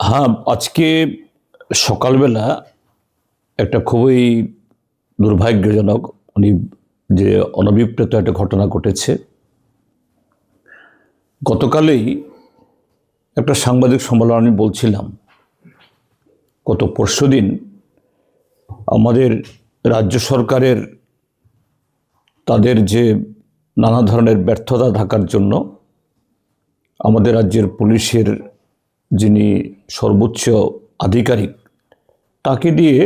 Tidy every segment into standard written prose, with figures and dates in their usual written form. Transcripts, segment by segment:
হ্যাঁ, আজকে সকালবেলা একটা খুবই দুর্ভাগ্যজনক উনি যে অনভিপ্রেত একটা ঘটনা ঘটেছে। গতকালই একটা সাংবাদিক সম্মেলন আমি বলছিলাম, গত পরশুদিন আমাদের রাজ্য সরকারের তাদের যে নানা ধরনের ব্যর্থতা থাকার জন্য আমাদের রাজ্যের পুলিশের যিনি সর্বোচ্চ আধিকারিক তাকে দিয়ে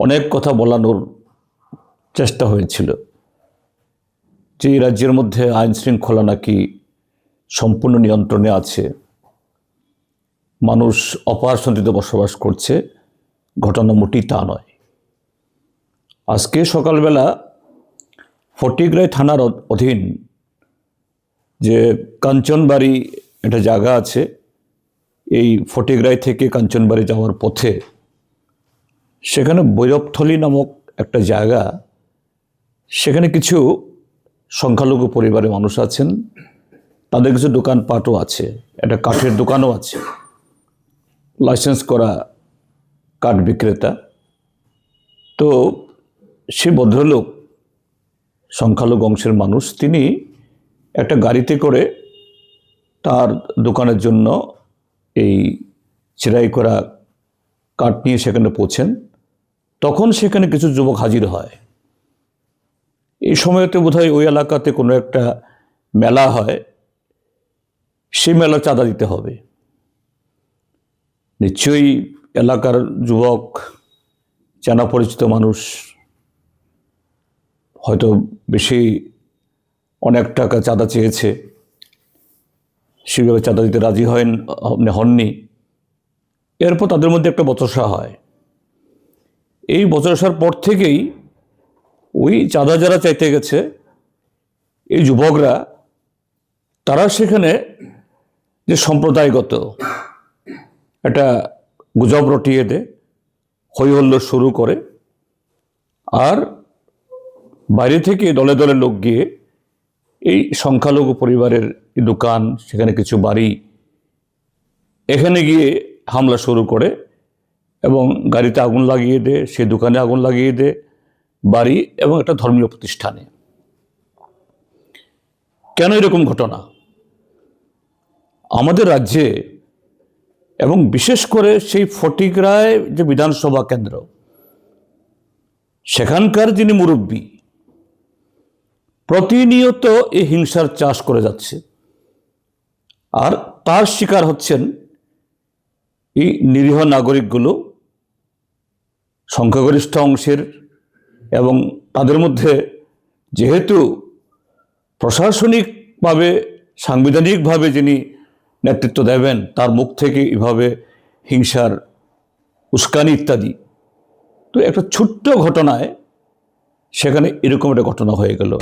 অনেক কথা বলানোর চেষ্টা হয়েছিল যে এই রাজ্যের মধ্যে আইন শৃঙ্খলা নাকি সম্পূর্ণ নিয়ন্ত্রণে আছে, মানুষ অপার শান্তিতে বসবাস করছে। ঘটনা মোটেই তা নয়। আজকে সকালবেলা ফটিকরায় থানার অধীন যে কাঞ্চনবাড়ি একটা জায়গা আছে, এই ফটিকরায় থেকে কাঞ্চনবাড়ি যাওয়ার পথে সেখানে বৈরবথলি নামক একটা জায়গা, সেখানে কিছু সংখ্যালঘু পরিবারের মানুষ আছেন, তাদের কিছু দোকানপাটও আছে, একটা কাঠের দোকানও আছে, লাইসেন্স করা কাঠ বিক্রেতা। তো সে ভদ্রলোক সংখ্যালঘু অংশের মানুষ, তিনি একটা গাড়িতে করে তার দোকানের জন্য এই চিরাই করা কাঠ নিয়ে সেখানে পৌঁছেন। তখন সেখানে কিছু যুবক হাজির হয়। এই সময়তে বোধহয় ওই এলাকাতে কোনো একটা মেলা হয়, সেই মেলা চাঁদা দিতে হবে। নিশ্চয়ই এলাকার যুবক, চেনা পরিচিত মানুষ, হয়তো বেশি অনেক টাকা চাঁদা চেয়েছে, সেভাবে চাঁদা দিতে রাজি হননি। এরপর তাদের মধ্যে একটা বচসা হয়। এই বচসার পর থেকেই ওই চাঁদা যারা চাইতে গেছে, এই যুবকরা তারা সেখানে যে সম্প্রদায়গত একটা গুজব রটিয়ে দেয়, হইহল্লোড় শুরু করে। আর বাইরে থেকে দলে দলে লোক গিয়ে এই সংখ্যালঘু পরিবারের দোকান, সেখানে কিছু বাড়ি, এখানে গিয়ে হামলা শুরু করে এবং গাড়িতে আগুন লাগিয়ে দেয়, সে দোকানে আগুন লাগিয়ে দেয়, বাড়ি এবং একটা ধর্মীয় প্রতিষ্ঠানে। কেন এরকম ঘটনা? আমাদের রাজ্যে এবং বিশেষ করে সেই ফটিকরায় যে বিধানসভা কেন্দ্র, সেখানকার যিনি মুরব্বী, প্রতিনিয়ত এই হিংসার চাষ করে যাচ্ছে। আর তার শিকার হচ্ছেন এই নিরীহ নাগরিকগুলো, সংখ্যাগরিষ্ঠ অংশের। এবং তাদের মধ্যে যেহেতু প্রশাসনিকভাবে, সাংবিধানিকভাবে যিনি নেতৃত্ব দেবেন, তার মুখ থেকে এভাবে হিংসার উস্কানি ইত্যাদি, তো একটা ছোট্ট ঘটনায় সেখানে এরকম একটা ঘটনা হয়ে গেল।